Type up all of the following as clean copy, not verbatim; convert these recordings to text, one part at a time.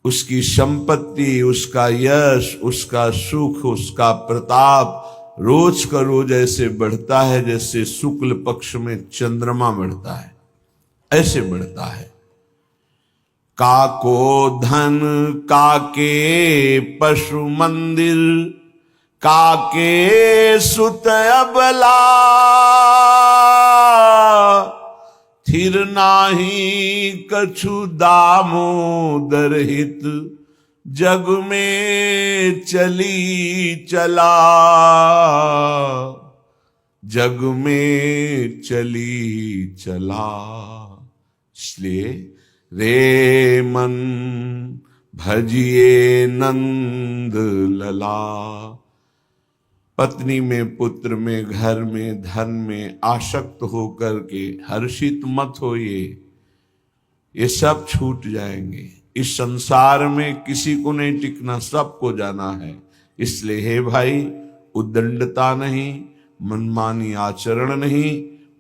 उसकी संपत्ति, उसका यश, उसका सुख, उसका प्रताप रोज का रोज ऐसे बढ़ता है जैसे शुक्ल पक्ष में चंद्रमा बढ़ता है, ऐसे बढ़ता है। काको धन काके पशु मंदिर, काके सुत अबला, थिर नाही कछु दामोदर हित, जग में चली चला, जग में चली चला। इसलिए रे मन भजिए नंद लला। पत्नी में, पुत्र में, घर में, धन में आसक्त होकर के हर्षित मत होइए, ये सब छूट जाएंगे। इस संसार में किसी को नहीं टिकना, सबको जाना है। इसलिए हे भाई, उद्दंडता नहीं, मनमानी आचरण नहीं,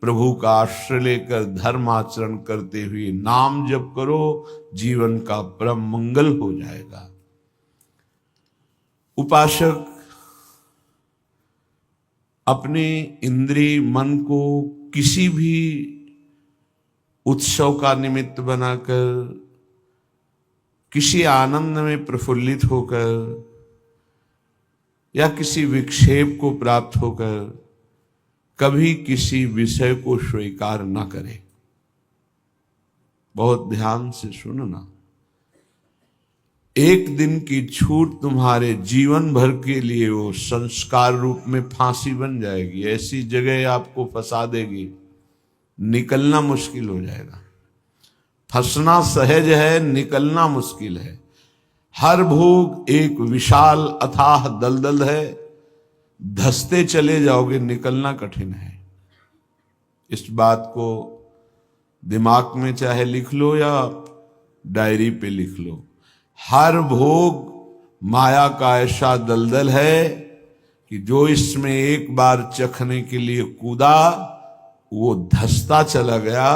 प्रभु का आश्रय लेकर धर्म आचरण करते हुए नाम जप करो, जीवन का परम मंगल हो जाएगा। उपासक अपने इंद्रिय मन को किसी भी उत्सव का निमित्त बनाकर, किसी आनंद में प्रफुल्लित होकर या किसी विक्षेप को प्राप्त होकर कभी किसी विषय को स्वीकार न करे। बहुत ध्यान से सुनना, एक दिन की छूट तुम्हारे जीवन भर के लिए वो संस्कार रूप में फांसी बन जाएगी। ऐसी जगह आपको फंसा देगी, निकलना मुश्किल हो जाएगा। फंसना सहज है, निकलना मुश्किल है। हर भोग एक विशाल अथाह दलदल है, धंसते चले जाओगे, निकलना कठिन है। इस बात को दिमाग में चाहे लिख लो या डायरी पे लिख लो। हर भोग माया का ऐसा दलदल है कि जो इसमें एक बार चखने के लिए कूदा वो धंसता चला गया।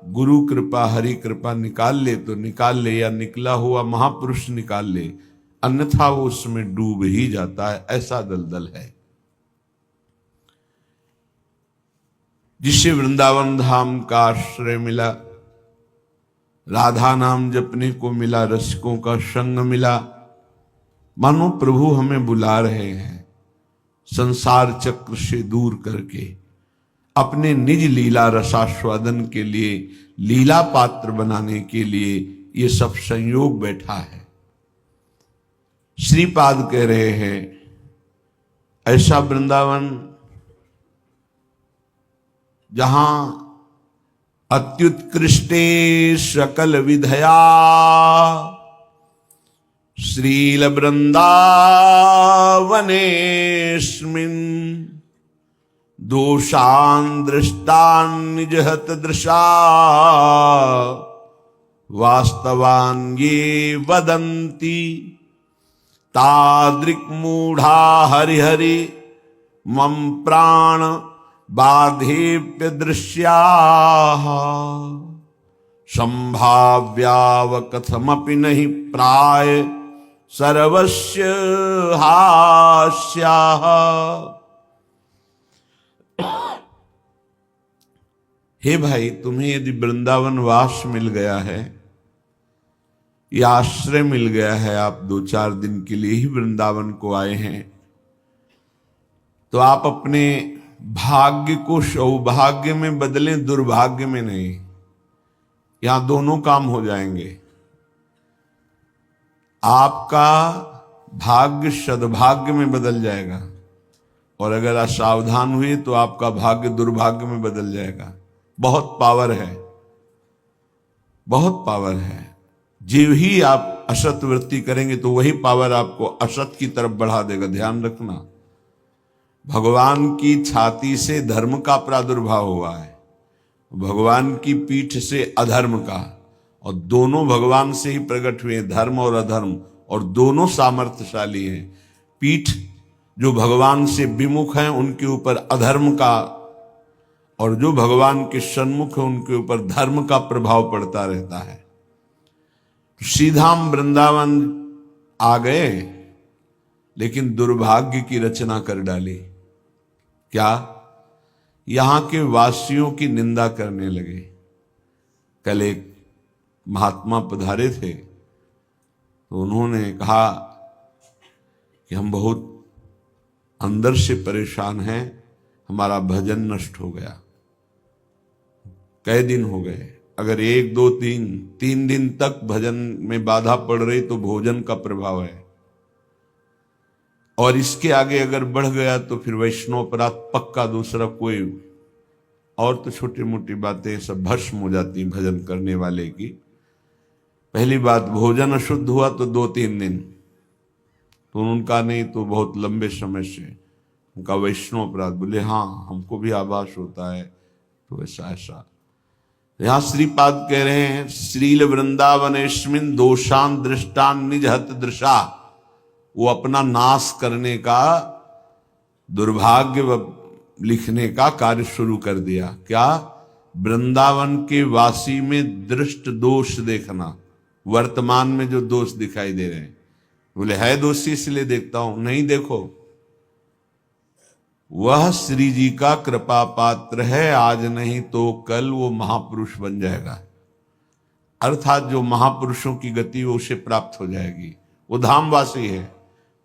गुरु कृपा, हरि कृपा निकाल ले तो निकाल ले, या निकला हुआ महापुरुष निकाल ले, अन्यथा वो उसमें डूब ही जाता है। ऐसा दलदल है। जिसे वृंदावन धाम का आश्रय मिला, राधा नाम जपने को मिला, रसिकों का संग मिला, मानो प्रभु हमें बुला रहे हैं संसार चक्र से दूर करके अपने निज लीला रसास्वादन के लिए, लीला पात्र बनाने के लिए ये सब संयोग बैठा है। श्रीपाद कह रहे हैं ऐसा वृंदावन जहां अत्युत्कृष्टे सकल विधया श्रील वृंदावनेस्मिन् दोषान् दृष्टान् निजहत दृशा वास्तवान् ये वदन्ति तादृक् मूढ़ा हरिहरि मम प्राण बाधेप्य दृश्याः संभाव्याव कथमपि नहीं प्राय सर्वस्य हास्याः। हे भाई, तुम्हें यदि वृंदावन वास मिल गया है या आश्रय मिल गया है, आप 2-4 दिन के लिए ही वृंदावन को आए हैं, तो आप अपने भाग्य को सौभाग्य में बदलें, दुर्भाग्य में नहीं। यहां दोनों काम हो जाएंगे। आपका भाग्य सद्भाग्य में बदल जाएगा, और अगर आप सावधान हुए तो आपका भाग्य दुर्भाग्य में बदल जाएगा। बहुत पावर है, बहुत पावर है। जीव ही आप असत वृत्ति करेंगे तो वही पावर आपको असत की तरफ बढ़ा देगा। ध्यान रखना, भगवान की छाती से धर्म का प्रादुर्भाव हुआ है, भगवान की पीठ से अधर्म का, और दोनों भगवान से ही प्रकट हुए, धर्म और अधर्म, और दोनों सामर्थ्यशाली हैं। पीठ जो भगवान से विमुख हैं उनके ऊपर अधर्म का, और जो भगवान के सन्मुख है उनके ऊपर धर्म का प्रभाव पड़ता रहता है। सीधा हम वृंदावन आ गए, लेकिन दुर्भाग्य की रचना कर डाली। क्या? यहां के वासियों की निंदा करने लगे। कल एक महात्मा पधारे थे, तो उन्होंने कहा कि हम बहुत अंदर से परेशान हैं, हमारा भजन नष्ट हो गया। कई दिन हो गए, अगर 1 2 3 दिन तक भजन में बाधा पड़ रही तो भोजन का प्रभाव है, और इसके आगे अगर बढ़ गया तो फिर वैष्णव अपराध पक्का। दूसरा कोई और तो छोटी मोटी बातें सब भस्म हो जाती भजन करने वाले की। पहली बात, भोजन अशुद्ध हुआ तो 2-3 दिन, तो उनका नहीं तो बहुत लंबे समय से उनका वैष्णव अपराध। बोले हाँ, हमको भी आभास होता है। तो ऐसा यहां श्रीपाद कह रहे हैं, श्रील वृंदावनेस्मिन दोषान दृष्टान निज हत दृशा। वो अपना नाश करने का, दुर्भाग्य लिखने का कार्य शुरू कर दिया। क्या? वृंदावन के वासी में दृष्ट दोष देखना, वर्तमान में जो दोष दिखाई दे रहे हैं। बोले है दोषी इसलिए देखता हूं। नहीं, देखो, वह श्री जी का कृपा पात्र है, आज नहीं तो कल वो महापुरुष बन जाएगा। अर्थात जो महापुरुषों की गति वो उसे प्राप्त हो जाएगी। वो धामवासी है,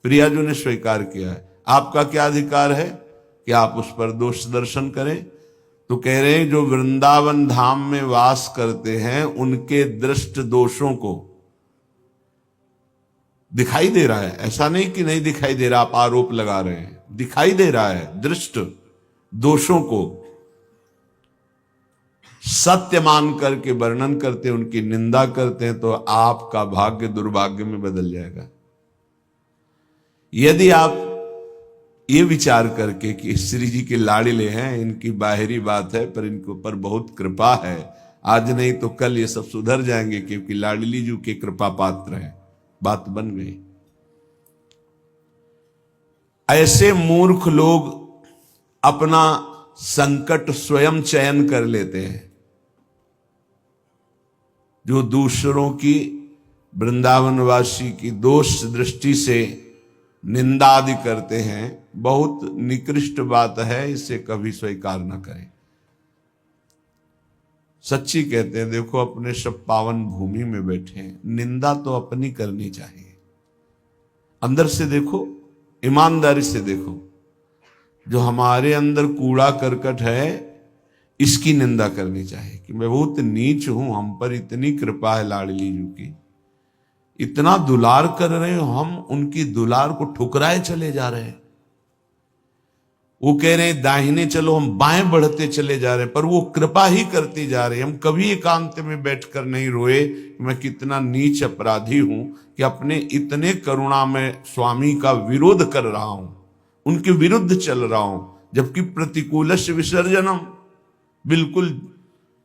प्रियाजू ने स्वीकार किया है। आपका क्या अधिकार है कि आप उस पर दोष दर्शन करें? तो कह रहे हैं जो वृंदावन धाम में वास करते हैं उनके दृष्ट दोषों को दिखाई दे रहा है। ऐसा नहीं कि नहीं दिखाई दे रहा, आप आरोप लगा रहे हैं, दिखाई दे रहा है। दृष्ट दोषों को सत्य मान करके वर्णन करते हैं, उनकी निंदा करते हैं, तो आपका भाग्य दुर्भाग्य में बदल जाएगा। यदि आप ये विचार करके कि श्री जी के लाड़िले हैं, इनकी बाहरी बात है पर इनके ऊपर बहुत कृपा है, आज नहीं तो कल ये सब सुधर जाएंगे क्योंकि लाडली जी के कृपा पात्र हैं, बात बन गई। ऐसे मूर्ख लोग अपना संकट स्वयं चयन कर लेते हैं। जो दूसरों की, वृंदावनवासी की दोष दृष्टि से निंदा आदि करते हैं, बहुत निकृष्ट बात है, इसे कभी स्वीकार न करें। सच्ची कहते हैं, देखो अपने सब पावन भूमि में बैठे हैं, निंदा तो अपनी करनी चाहिए। अंदर से देखो, ईमानदारी से देखो, जो हमारे अंदर कूड़ा करकट है इसकी निंदा करनी चाहिए कि मैं बहुत नीच हूं, हम पर इतनी कृपा है लाडली जी की, इतना दुलार कर रहे हो, हम उनकी दुलार को ठुकराए चले जा रहे हैं। वो कह रहे हैं दाहिने चलो, हम बाएं बढ़ते चले जा रहे हैं, पर वो कृपा ही करती जा रही है। हम कभी एकांत में बैठकर नहीं रोए मैं कितना नीच अपराधी हूं कि अपने इतने करुणा में स्वामी का विरोध कर रहा हूं, उनके विरुद्ध चल रहा हूं, जबकि प्रतिकूलस्य विसर्जनम, बिल्कुल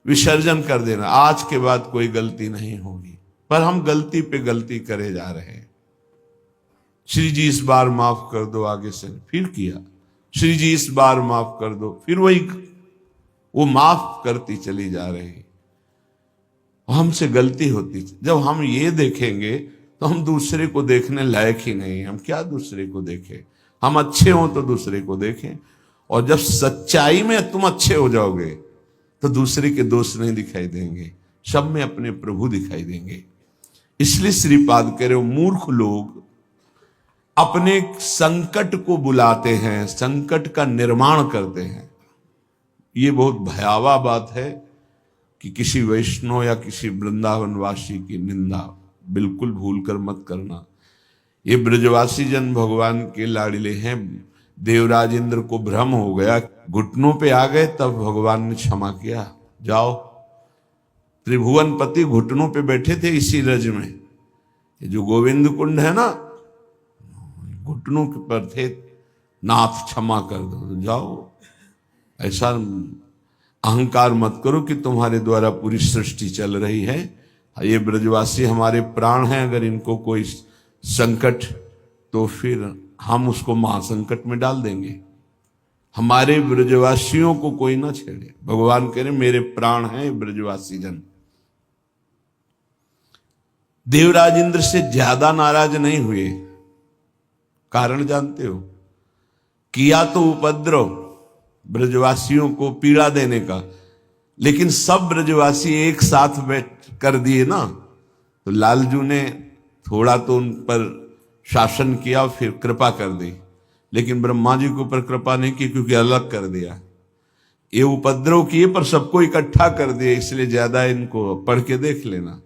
विसर्जन कर देना, आज के बाद कोई गलती नहीं होगी। पर हम गलती पे गलती करे जा रहे हैं। श्री जी इस बार माफ कर दो, आगे से फिर किया, श्री जी इस बार माफ कर दो, फिर वही वो माफ करती चली जा रही। हमसे गलती होती। जब हम ये देखेंगे तो हम दूसरे को देखने लायक ही नहीं। हम क्या दूसरे को देखें? हम अच्छे हों तो दूसरे को देखें, और जब सच्चाई में तुम अच्छे हो जाओगे तो दूसरे के दोष नहीं दिखाई देंगे, सब में अपने प्रभु दिखाई देंगे। इसलिए श्रीपाद कह रहे हो, मूर्ख लोग अपने संकट को बुलाते हैं, संकट का निर्माण करते हैं। ये बहुत भयावह बात है कि किसी वैष्णव या किसी वृंदावनवासी की निंदा बिल्कुल भूलकर मत करना। ये ब्रजवासी जन भगवान के लाड़िले हैं। देवराज इंद्र को भ्रम हो गया, घुटनों पे आ गए, तब भगवान ने क्षमा किया। जाओ, त्रिभुवनपति घुटनों पे बैठे थे इसी रज में। ये जो गोविंद कुंड है ना, घुटनों के पर थे, नाथ क्षमा कर दो, जाओ। ऐसा अहंकार मत करो कि तुम्हारे द्वारा पूरी सृष्टि चल रही है। ये ब्रजवासी हमारे प्राण हैं, अगर इनको कोई संकट तो फिर हम उसको महासंकट में डाल देंगे। हमारे ब्रजवासियों को कोई ना छेड़े। भगवान कह रहे मेरे प्राण हैं ब्रजवासी जन। देवराज इंद्र से ज्यादा नाराज नहीं हुए। कारण जानते हो? किया तो उपद्रव ब्रजवासियों को पीड़ा देने का, लेकिन सब ब्रजवासी एक साथ बैठ कर दिए ना, तो लालजू ने थोड़ा तो उन पर शासन किया, फिर कृपा कर दी, लेकिन ब्रह्मा जी के ऊपर कृपा नहीं की, क्योंकि अलग कर दिया। ये उपद्रव किए पर सबको इकट्ठा कर दिया, इसलिए ज्यादा इनको पढ़ के देख लेना,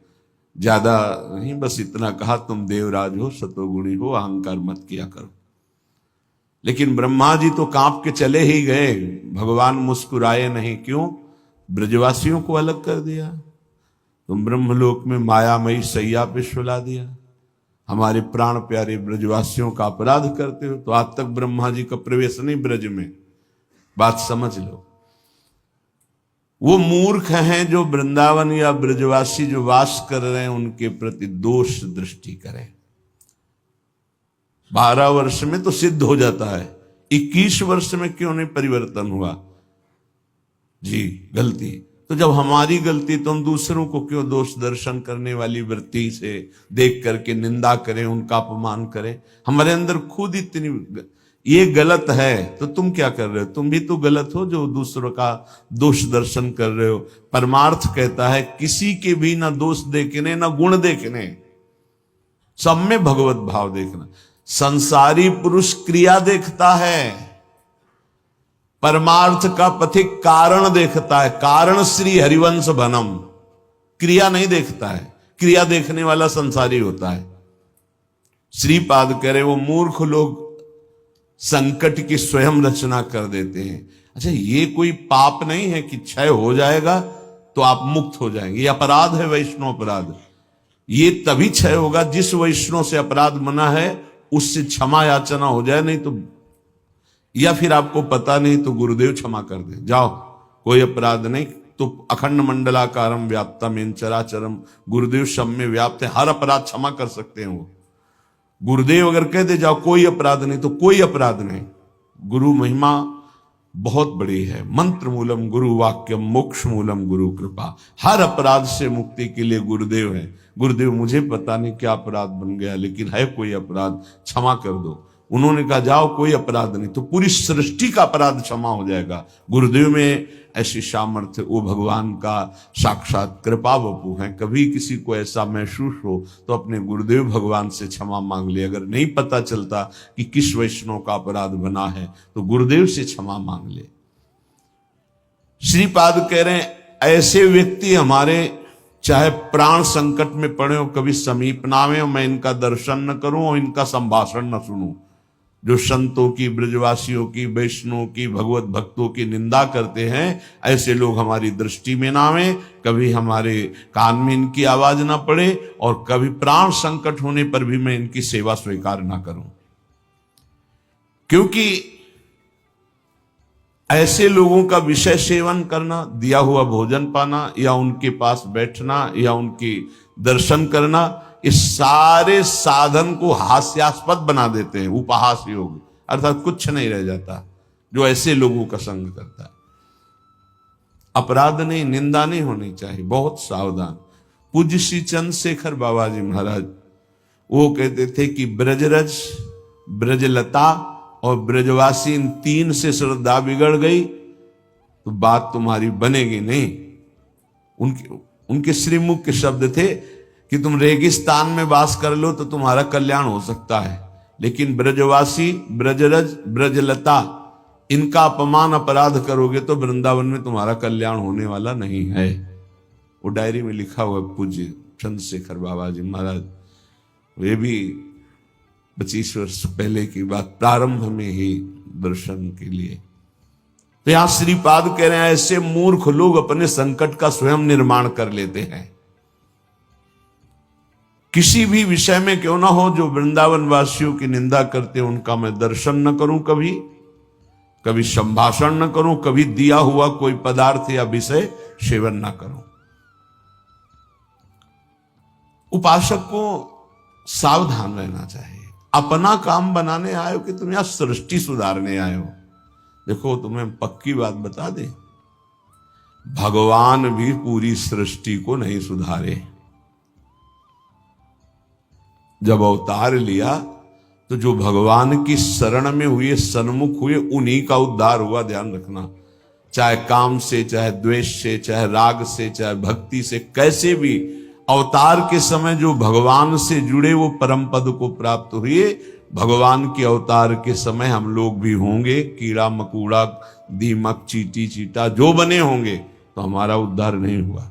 ज्यादा नहीं, बस इतना कहा तुम देवराज हो, सतोगुणी हो, अहंकार मत किया करो। लेकिन ब्रह्मा जी तो कांप के चले ही गए, भगवान मुस्कुराए नहीं। क्यों? ब्रजवासियों को अलग कर दिया, तुम ब्रह्मलोक में मायामयी सैया पे सुला दिया, हमारे प्राण प्यारे ब्रजवासियों का अपराध करते हो। तो आज तक ब्रह्मा जी का प्रवेश नहीं ब्रज में, बात समझ लो। वो मूर्ख हैं जो वृंदावन या ब्रजवासी जो वास कर रहे हैं उनके प्रति दोष दृष्टि करें। 12 वर्ष में तो सिद्ध हो जाता है, 21 वर्ष में क्यों नहीं परिवर्तन हुआ? जी गलती। तो जब हमारी गलती, तो हम दूसरों को क्यों दोष दर्शन करने वाली वृत्ति से देख करके निंदा करें, उनका अपमान करें? हमारे अंदर खुद इतनी ये गलत है, तो तुम क्या कर रहे हो? तुम भी तो गलत हो जो दूसरों का दोष दर्शन कर रहे हो। परमार्थ कहता है किसी के भी ना दोष देखने ना गुण देखने, सब में भगवत भाव देखना। संसारी पुरुष क्रिया देखता है, परमार्थ का पथिक कारण देखता है। कारण श्री हरिवंश बनम, क्रिया नहीं देखता है, क्रिया देखने वाला संसारी होता है। श्रीपाद कह रहे वो मूर्ख लोग संकट की स्वयं रचना कर देते हैं। अच्छा, ये कोई पाप नहीं है कि क्षय हो जाएगा तो आप मुक्त हो जाएंगे, ये अपराध है, वैष्णव अपराध। ये तभी क्षय होगा जिस वैष्णव से अपराध मना है उससे क्षमा याचना हो जाए, नहीं तो, या फिर आपको पता नहीं तो गुरुदेव क्षमा कर दे, जाओ कोई अपराध नहीं, तो अखंड मंडलाकारम व्याप्तम इन चराचरम, गुरुदेव सब में व्याप्त है, हर अपराध क्षमा कर सकते हैं वो। गुरुदेव अगर कह दे जाओ कोई अपराध नहीं, तो कोई अपराध नहीं। गुरु महिमा बहुत बड़ी है। मंत्र मूलम गुरु वाक्यम, मोक्ष मूलम गुरु कृपा। हर अपराध से मुक्ति के लिए गुरुदेव है। गुरुदेव मुझे पता नहीं क्या अपराध बन गया, लेकिन है कोई अपराध, क्षमा कर दो। उन्होंने कहा जाओ कोई अपराध नहीं, तो पूरी सृष्टि का अपराध क्षमा हो जाएगा। गुरुदेव में ऐसी सामर्थ्य, वो भगवान का साक्षात कृपा वपु है। कभी किसी को ऐसा महसूस हो तो अपने गुरुदेव भगवान से क्षमा मांग ले। अगर नहीं पता चलता कि किस वैष्णव का अपराध बना है तो गुरुदेव से क्षमा मांग ले। श्रीपाद कह रहे हैं ऐसे व्यक्ति हमारे चाहे प्राण संकट में पड़े हो, कभी समीप ना आवे, मैं इनका दर्शन न करूं और इनका संभाषण न सुनूं। जो संतों की, ब्रजवासियों की, वैष्णव की, भगवत भक्तों की निंदा करते हैं, ऐसे लोग हमारी दृष्टि में ना आवे, कभी हमारे कान में इनकी आवाज ना पड़े, और कभी प्राण संकट होने पर भी मैं इनकी सेवा स्वीकार ना करूं। क्योंकि ऐसे लोगों का विषय सेवन करना, दिया हुआ भोजन पाना, या उनके पास बैठना, या उनकी दर्शन करना, इस सारे साधन को हास्यास्पद बना देते हैं। उपहास योग, अर्थात कुछ नहीं रह जाता जो ऐसे लोगों का संग करता है। अपराध नहीं, निंदा नहीं होनी चाहिए, बहुत सावधान। पूज्य श्री चंद्रशेखर बाबा जी महाराज वो कहते थे कि ब्रजरज, ब्रजलता और ब्रजवासी, इन 3 से श्रद्धा बिगड़ गई तो बात तुम्हारी बनेगी नहीं। उनके श्रीमुख के शब्द थे कि तुम रेगिस्तान में वास कर लो तो तुम्हारा कल्याण हो सकता है, लेकिन ब्रजवासी, ब्रजरज, ब्रजलता, इनका अपमान अपराध करोगे तो वृंदावन में तुम्हारा कल्याण होने वाला नहीं है। वो डायरी में लिखा हुआ पूज्य चंद्रशेखर बाबा जी महाराज, वे भी 25 वर्ष पहले की बात, प्रारंभ में ही दर्शन के लिए। तो यहां श्रीपाद कह रहे हैं ऐसे मूर्ख लोग अपने संकट का स्वयं निर्माण कर लेते हैं। किसी भी विषय में क्यों ना हो, जो वृंदावन वासियों की निंदा करते हैं उनका मैं दर्शन न करूं, कभी संभाषण न करूं, कभी दिया हुआ कोई पदार्थ या विषय सेवन न करूं। उपासक को सावधान रहना चाहिए। अपना काम बनाने आए हो कि तुम यहां सृष्टि सुधारने आए हो? देखो तुम्हें पक्की बात बता दे, भगवान भी पूरी सृष्टि को नहीं सुधारे। जब अवतार लिया तो जो भगवान की शरण में हुए, सन्मुख हुए, उन्हीं का उद्धार हुआ। ध्यान रखना, चाहे काम से, चाहे द्वेष से, चाहे राग से, चाहे भक्ति से, कैसे भी अवतार के समय जो भगवान से जुड़े वो परम पद को प्राप्त हुए। भगवान के अवतार के समय हम लोग भी होंगे, कीड़ा मकोड़ा, दीमक, चींटी चीटा जो बने होंगे, तो हमारा उद्धार नहीं हुआ।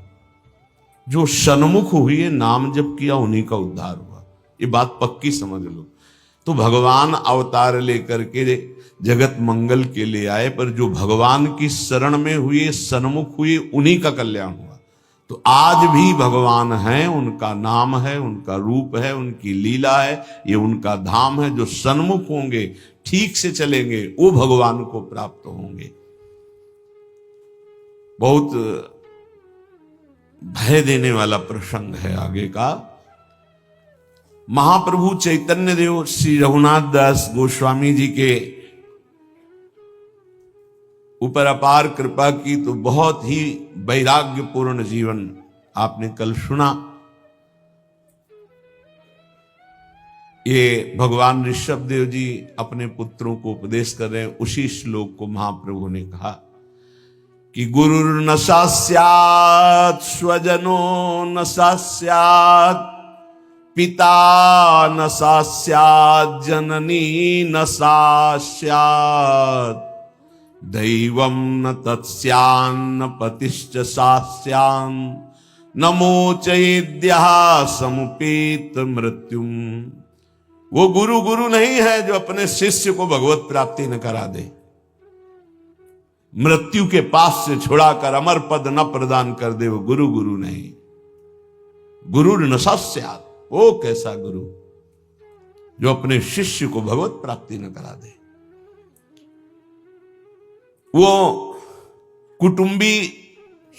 जो सन्मुख हुए, नाम जप किया, उन्हीं का उद्धार हुआ। ये बात पक्की समझ लो। तो भगवान अवतार लेकर के जगत मंगल के लिए आए, पर जो भगवान की शरण में हुए, सन्मुख हुए, उन्हीं का कल्याण हुआ। तो आज भी भगवान हैं, उनका नाम है, उनका रूप है, उनकी लीला है, ये उनका धाम है। जो सन्मुख होंगे, ठीक से चलेंगे, वो भगवान को प्राप्त होंगे। बहुत भय देने वाला प्रसंग है आगे का। महाप्रभु चैतन्य देव श्री रघुनाथ दास गोस्वामी जी के ऊपर अपार कृपा की, तो बहुत ही वैराग्यपूर्ण जीवन आपने कल सुना। ये भगवान ऋषभ देव जी अपने पुत्रों को उपदेश कर रहे हैं। उसी श्लोक को महाप्रभु ने कहा कि गुरुर्न सा स्यात् स्वजनो न सा स्यात्, पिता न सा स्यात्, जननी न सा स्यात्, दैवं न तत्स्यान्न पतिश्च सा स्यान्, न मोचयेद्यः समुपेत मृत्युम। वो गुरु गुरु नहीं है जो अपने शिष्य को भगवत प्राप्ति न करा दे, मृत्यु के पास से छुड़ाकर अमर पद न प्रदान कर दे। वो गुरु गुरु नहीं। गुरु न सस्यात्, वो कैसा गुरु जो अपने शिष्य को भगवत प्राप्ति न करा दे। वो कुटुंबी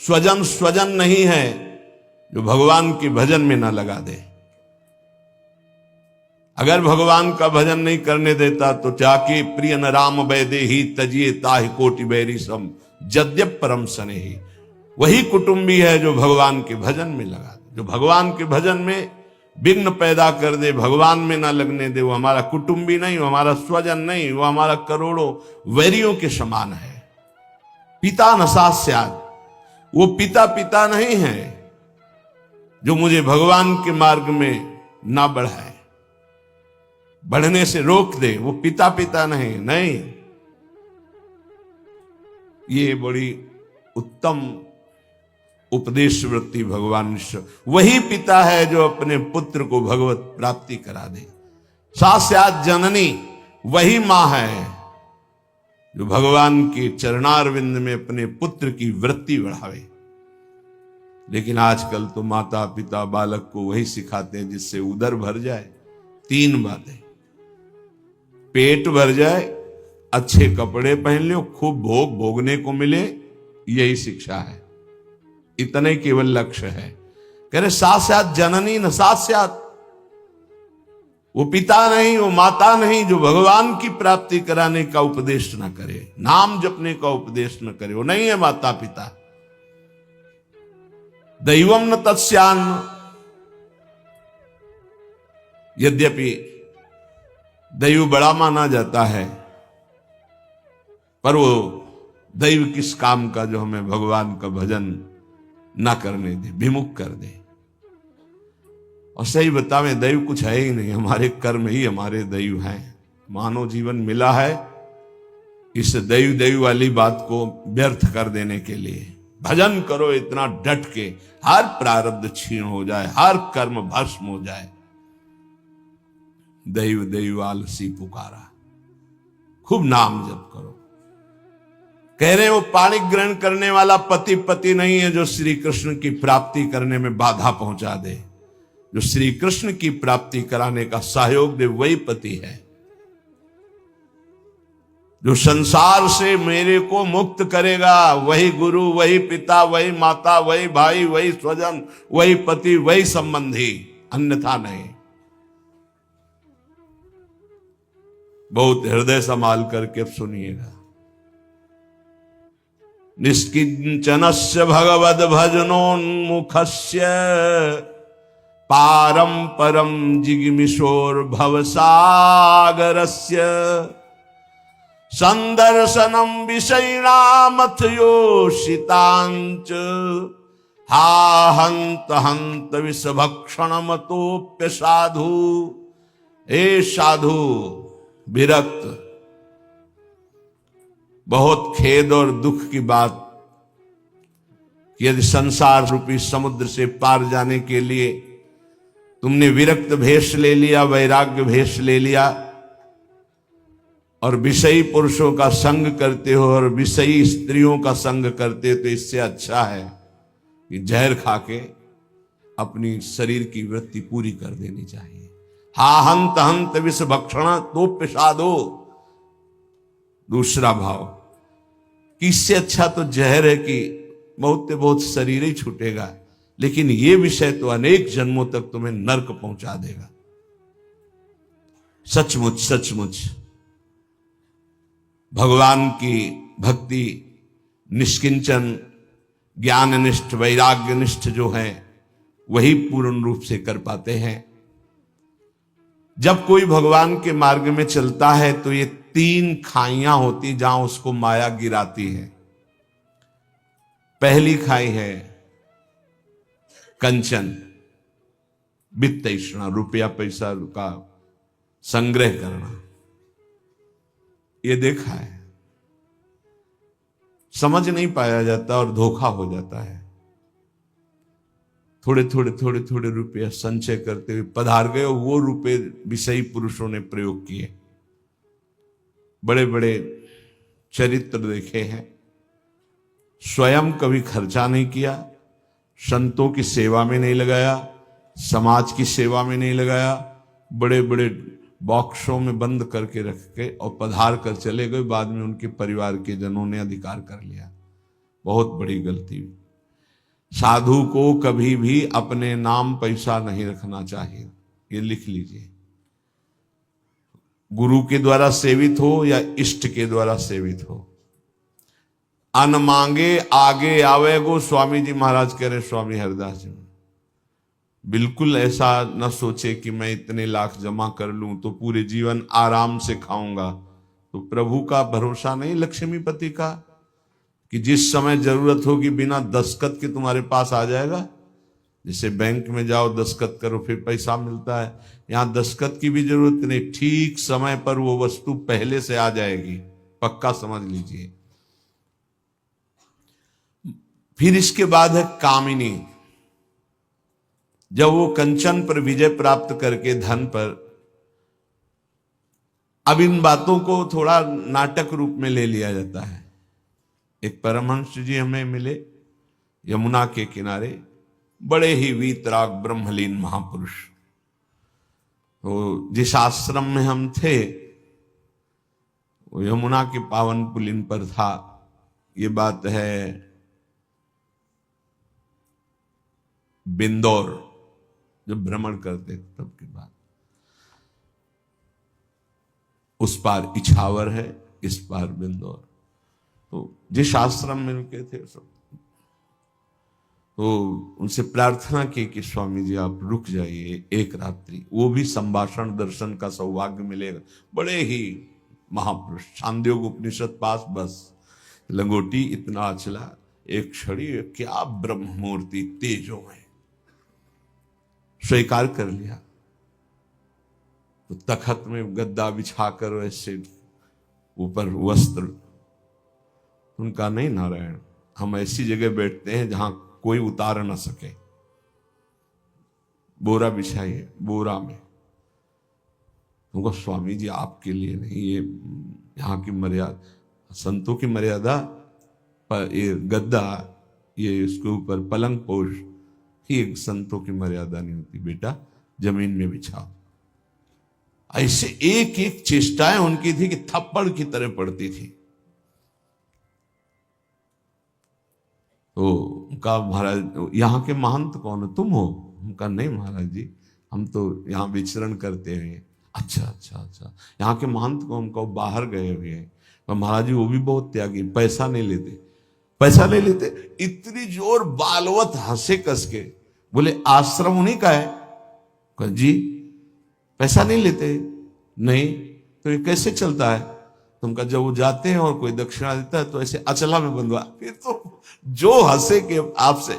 स्वजन नहीं है जो भगवान के भजन में ना लगा दे। अगर भगवान का भजन नहीं करने देता तो जाके प्रिय न राम वैदेही तजिए ताहि कोटि बैरी सम जद्यप परम सनेही। वही कुटुंबी है जो भगवान के भजन में लगा दे। जो भगवान के भजन में विघ्न पैदा कर दे, भगवान में ना लगने दे, वो हमारा कुटुंबी नहीं, वो हमारा स्वजन नहीं, वो हमारा करोड़ों वैरियों के समान है। पिता न सा स्यात्, वो पिता नहीं है जो मुझे भगवान के मार्ग में ना बढ़ाए, बढ़ने से रोक दे। वो पिता नहीं। ये बड़ी उत्तम उपदेश वृत्ति भगवान ईश्वर। वही पिता है जो अपने पुत्र को भगवत प्राप्ति करा दे। सा स्यात् जननी, वही मां है जो भगवान के चरणारविंद में अपने पुत्र की वृत्ति बढ़ावे। लेकिन आजकल तो माता पिता बालक को वही सिखाते हैं जिससे उदर भर जाए। 3 बातें, पेट भर जाए, अच्छे कपड़े पहन लो, खूब भोग भोगने को मिले, यही शिक्षा है। इतने केवल लक्ष्य है। कह रहे सा स्यात् जननी न सा स्यात्, वो पिता नहीं, वो माता नहीं जो भगवान की प्राप्ति कराने का उपदेश न करे, नाम जपने का उपदेश न करे, वो नहीं है माता पिता। दैवम न तत्स्यान्न, यद्यपि दैव बड़ा माना जाता है, पर वो दैव किस काम का जो हमें भगवान का भजन ना करने दे, विमुख कर दे। और सही बतावें, दैव कुछ है ही नहीं, हमारे कर्म ही हमारे दैव हैं। मानव जीवन मिला है इस दैव वाली बात को व्यर्थ कर देने के लिए। भजन करो इतना डट के, हर प्रारब्ध क्षीण हो जाए, हर कर्म भस्म हो जाए। दैव आलसी पुकारा, खूब नाम जप करो। कह रहे वो पाणी ग्रहण करने वाला पति नहीं है जो श्री कृष्ण की प्राप्ति करने में बाधा पहुंचा दे। जो श्री कृष्ण की प्राप्ति कराने का सहयोग दे वही पति है। जो संसार से मेरे को मुक्त करेगा वही गुरु, वही पिता, वही माता, वही भाई, वही स्वजन, वही पति, वही संबंधी, अन्यथा नहीं। बहुत हृदय संभाल करके अब सुनिएगा। निष्किंचनस्य भगवद भजनोन्मुखस्य पारम परम जिगमिशोर भवसागरस्य संदर्शनम विषयिणामथ योषितांच हा हंत हंत विषभक्षण मतोप्य साधु। हे साधु विरक्त, बहुत खेद और दुख की बात, यदि संसार रूपी समुद्र से पार जाने के लिए तुमने विरक्त भेष ले लिया, वैराग्य भेष ले लिया और विषयी पुरुषों का संग करते हो और विषयी स्त्रियों का संग करते हो, तो इससे अच्छा है कि जहर खा के अपनी शरीर की वृत्ति पूरी कर देनी चाहिए। हा हंत हंत विष भक्षण तो पिशादो। दूसरा भाव कि इससे अच्छा तो जहर है कि बहुत से बहुत शरीर ही छूटेगा, लेकिन ये विषय तो अनेक जन्मों तक तुम्हें नरक पहुंचा देगा। सचमुच सचमुच भगवान की भक्ति निष्किंचन ज्ञाननिष्ठ वैराग्यनिष्ठ जो है वही पूर्ण रूप से कर पाते हैं। जब कोई भगवान के मार्ग में चलता है तो ये 3 खाइयां होती जहां उसको माया गिराती है। पहली खाई है कंचन, वित्त तृष्णा, रुपया पैसा का संग्रह करना। ये देखा है, समझ नहीं पाया जाता और धोखा हो जाता है। थोड़े थोड़े रुपया संचय करते हुए पधार गए, वो रुपए विषयी पुरुषों ने प्रयोग किए। बड़े बड़े चरित्र देखे हैं, स्वयं कभी खर्चा नहीं किया, संतों की सेवा में नहीं लगाया, समाज की सेवा में नहीं लगाया, बड़े बड़े बॉक्सों में बंद करके रख के और पधार कर चले गए। बाद में उनके परिवार के जनों ने अधिकार कर लिया। बहुत बड़ी गलती। साधु को कभी भी अपने नाम पैसा नहीं रखना चाहिए, ये लिख लीजिए। गुरु के द्वारा सेवित हो या इष्ट के द्वारा सेवित हो, अन मांगे आगे आवे गो। स्वामी जी महाराज कह रहे, स्वामी हरदास जी, बिल्कुल ऐसा न सोचे कि मैं इतने लाख जमा कर लूं तो पूरे जीवन आराम से खाऊंगा। तो प्रभु का भरोसा नहीं, लक्ष्मीपति का, कि जिस समय जरूरत होगी बिना दस्तखत के तुम्हारे पास आ जाएगा। जैसे बैंक में जाओ दस्तखत करो फिर पैसा मिलता है, यहां दस्तखत की भी जरूरत नहीं, ठीक समय पर वो वस्तु पहले से आ जाएगी, पक्का समझ लीजिए। फिर इसके बाद है कामिनी। जब वो कंचन पर विजय प्राप्त करके धन पर, अब इन बातों को थोड़ा नाटक रूप में ले लिया जाता है। एक परमहंस जी हमें मिले यमुना के किनारे, बड़े ही वीतराग ब्रह्मलीन महापुरुष। तो जिस आश्रम में हम थे वो यमुना के पावन पुलिन पर था। ये बात है बिंदौर, जब भ्रमण करते तब की बात। उस पार इछावर है, इस पार बिंदौर। तो जिस आश्रम में रुके थे सब, तो उनसे प्रार्थना की कि स्वामी जी आप रुक जाइए एक रात्रि, वो भी संभाषण दर्शन का सौभाग्य मिलेगा। बड़े ही महापुरुष, छांदोग्य उपनिषद पास, बस लंगोटी इतना अचला, एक छड़ी, क्या ब्रह्म मूर्ति तेजो है। स्वीकार कर लिया। तो तखत में गद्दा बिछाकर वैसे ऊपर वस्त्र, उनका नहीं नारायण, हम ऐसी जगह बैठते हैं जहां कोई उतार ना सके। बोरा बिछाइए, बोरा में। उनको स्वामी जी आपके लिए नहीं, ये यहाँ की मर्यादा, संतों की मर्यादा पर ये गद्दा, ये इसके ऊपर पलंग पोष, एक संतों की मर्यादा नहीं होती बेटा, जमीन में बिछाओ। ऐसे एक एक चेष्टाएं उनकी थी कि थप्पड़ की तरह पड़ती थी। तो उनका महाराज, यहाँ के महंत कौन है, तुम हो? उनका नहीं महाराज जी, हम तो यहाँ विचरण करते हुए। अच्छा, यहाँ के महंत कौन? उनका बाहर गए हुए हैं। पर महाराज जी वो भी बहुत त्यागी, पैसा नहीं लेते, पैसा नहीं लेते। इतनी जोर बालवत हंसे कस के, बोले आश्रम उन्हीं का है, कहा जी पैसा नहीं लेते? नहीं। तो ये कैसे चलता है? तुम कहा जब वो जाते हैं और कोई दक्षिणा देता है तो ऐसे अचला में बंधवा, फिर तो जो हंसे कि आपसे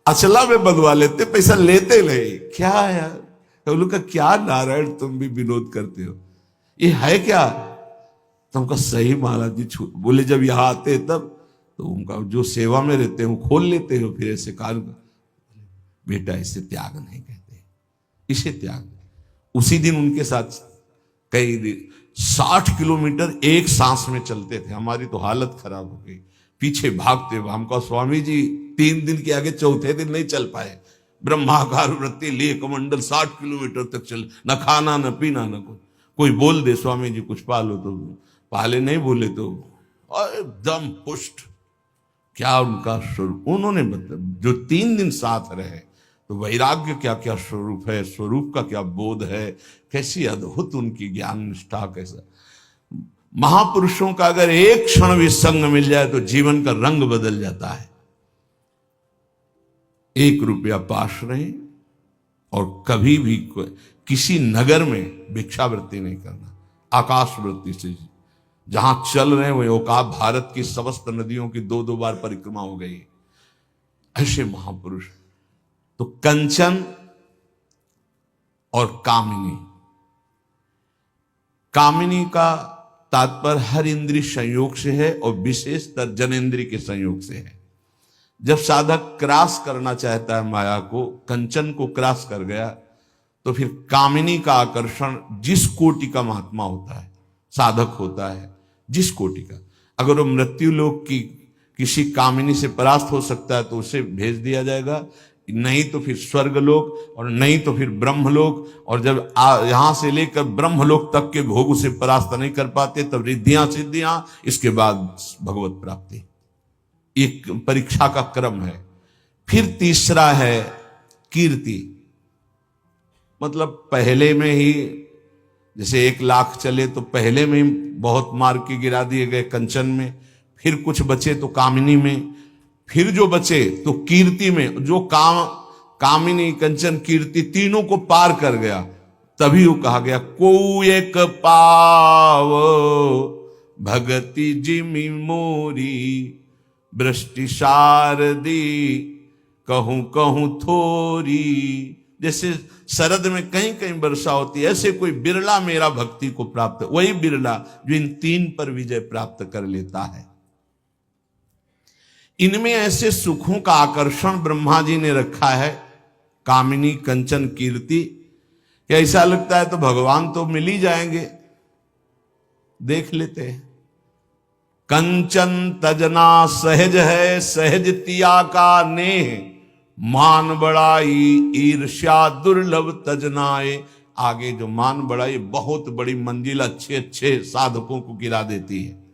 अचला में बंधवा लेते, पैसा लेते नहीं। क्या यार, तो लोग का क्या नारायण तुम भी विनोद करते हो, ये है क्या? तुमका सही महाराज जी बोले जब यहाँ आते तब तो उनका जो सेवा में रहते हैं वो खोल लेते हो, फिर ऐसे कान बेटा इसे त्याग नहीं कहते, इसे त्याग। उसी दिन उनके साथ कई 60 किलोमीटर एक सांस में चलते थे। हमारी तो हालत खराब हो गई, पीछे भागते हुए। हमको स्वामी जी 3 दिन के आगे चौथे दिन नहीं चल पाए। ब्रह्माकार वृत्ति लिए कमंडल 60 किलोमीटर तक चल, न खाना न पीना न कुछ। कोई बोल दे स्वामी जी कुछ पालो तो पाले, नहीं बोले तो एकदम पुष्ट। क्या उनका स्वरूप, उन्होंने मतलब जो 3 दिन साथ रहे तो वैराग्य क्या क्या स्वरूप है, स्वरूप का क्या बोध है, कैसी अद्भुत उनकी ज्ञान निष्ठा। कैसा महापुरुषों का अगर एक क्षण भी संग मिल जाए तो जीवन का रंग बदल जाता है। 1 रुपया पास रहे और कभी भी किसी नगर में भिक्षावृत्ति नहीं करना, आकाश वृत्ति से जहां चल रहे हैं वही औकात। भारत की समस्त नदियों की 2-2 बार परिक्रमा हो गई। ऐसे महापुरुष। तो कंचन और कामिनी, कामिनी का तात्पर्य हर इंद्रिय संयोग से है और विशेषतर जनेन्द्रिय के संयोग से है। जब साधक क्रॉस करना चाहता है माया को, कंचन को क्रॉस कर गया तो फिर कामिनी का आकर्षण, जिस कोटि का महात्मा होता है, साधक होता है, जिस कोटि का, अगर वो मृत्यु लोक की किसी कामिनी से परास्त हो सकता है तो उसे भेज दिया जाएगा, नहीं तो फिर स्वर्गलोक और नहीं तो फिर ब्रह्मलोक। और जब यहां से लेकर ब्रह्मलोक तक के भोग उसे परास्त नहीं कर पाते तब रिद्धियां सिद्धियां, इसके बाद भगवत प्राप्ति। एक परीक्षा का क्रम है। फिर तीसरा है कीर्ति, मतलब पहले में ही जैसे 1 लाख चले तो पहले में ही बहुत मार के गिरा दिए गए कंचन में, फिर कुछ बचे तो कामिनी में, फिर जो बचे तो कीर्ति में। जो कामिनी कंचन कीर्ति तीनों को पार कर गया तभी वो कहा गया को एक पाव भगति जिमि मोरी वृष्टि शारदी कहूं कहूं थोरी। जैसे शरद में कहीं कहीं वर्षा होती है, ऐसे कोई बिरला मेरा भक्ति को प्राप्त, वही बिरला जो इन 3 पर विजय प्राप्त कर लेता है। इनमें ऐसे सुखों का आकर्षण ब्रह्मा जी ने रखा है, कामिनी कंचन कीर्ति, कि ऐसा लगता है तो भगवान तो मिल ही जाएंगे। देख लेते हैं, कंचन तजना सहज है, सहज तिया का नेह, मान बड़ाई ईर्ष्या दुर्लभ तजनाए। आगे जो मान बड़ाई बहुत बड़ी मंजिल अच्छे अच्छे साधकों को गिरा देती है।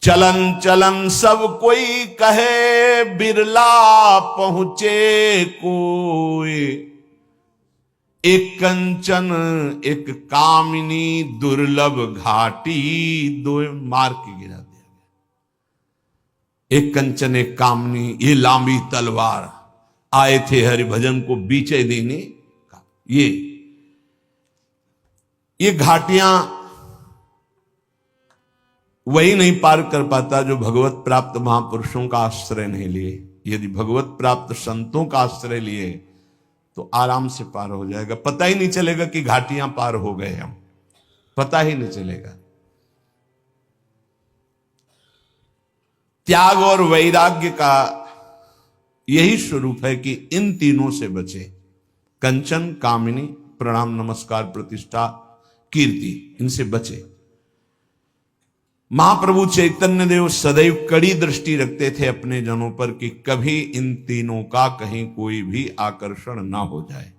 चलन चलन सब कोई कहे, बिरला पहुंचे कोई। एक कंचन एक कामिनी दुर्लभ घाटी, 2 मार के गिरा दिया गया। एक कंचन एक कामिनी, ये लांबी तलवार आए थे हरिभजन को बीचे देने का। ये घाटियां वही नहीं पार कर पाता जो भगवत प्राप्त महापुरुषों का आश्रय नहीं लिए। यदि भगवत प्राप्त संतों का आश्रय लिए तो आराम से पार हो जाएगा। पता ही नहीं चलेगा कि घाटियां पार हो गए हम, पता ही नहीं चलेगा। त्याग और वैराग्य का यही स्वरूप है कि इन तीनों से बचे, कंचन कामिनी प्रणाम नमस्कार प्रतिष्ठा कीर्ति, इनसे बचे। महाप्रभु चैतन्य देव सदैव कड़ी दृष्टि रखते थे अपने जनों पर कि कभी इन तीनों का कहीं कोई भी आकर्षण ना हो जाए।